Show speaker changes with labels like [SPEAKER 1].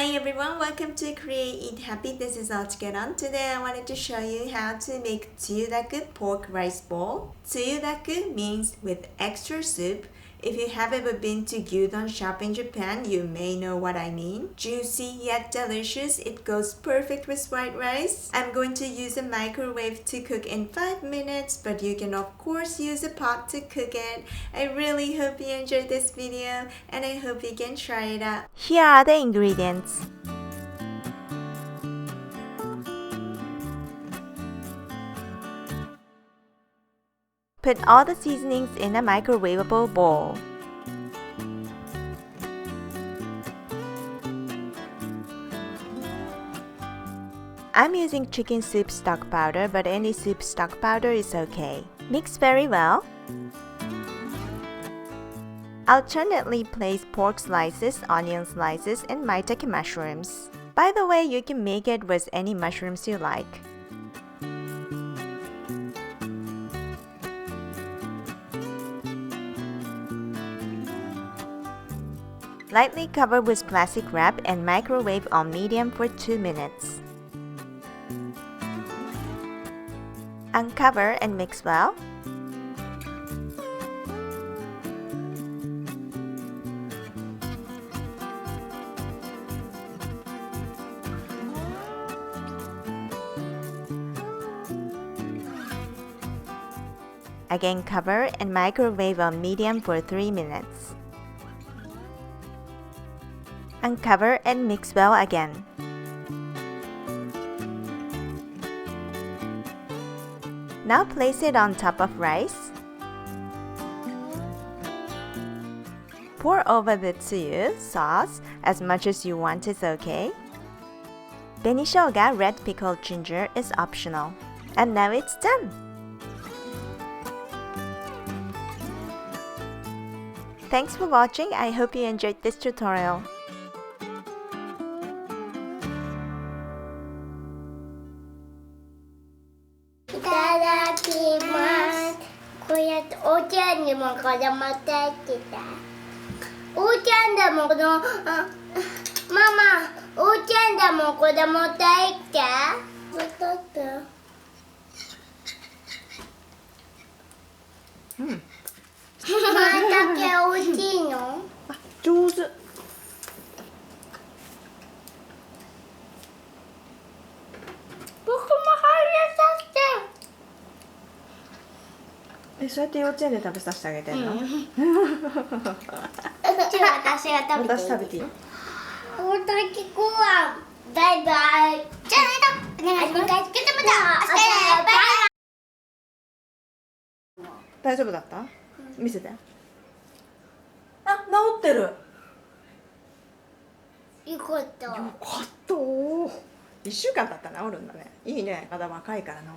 [SPEAKER 1] Hi everyone, welcome to Create Eat Happy. This is OCHIKERON. Today I wanted to show you how to make Tsuyudaku pork rice bowl. Tsuyudaku means with extra soup. If you have ever been to Gyudon shop in Japan, you may know what I mean. Juicy yet delicious, it goes perfect with white rice. I'm going to use a microwave to cook in 5 minutes, but you can of course use a pot to cook it. I really hope you enjoyed this video and I hope you can try it out. Here are the ingredients. Put all the seasonings in a microwavable bowl. I'm using chicken soup stock powder, but any soup stock powder is okay. Mix very well. Alternately place pork slices, onion slices, and Maitake mushrooms. By the way, you can make it with any mushrooms you like. Lightly cover with plastic wrap and microwave on medium for 2 minutes. Uncover and mix well. Again cover and microwave on medium for 3 minutes. Uncover and mix well again. Now place it on top of rice. Pour over the tsuyu sauce, as much as you want is okay. Benishoga red pickled ginger is optional. And now it's done! Thanks for watching. I hope you enjoyed this tutorial.え、そうやって幼稚園で食べさせてあげてんの？じゃあ私が食べていい？私食べていい？おたきこはバイバイ。じゃあね、お願いします。バイバイ。大丈夫だった？見せて。あ、治ってる。よかった。よかった。1週間経ったら治るんだね。いいね。まだ若いからな。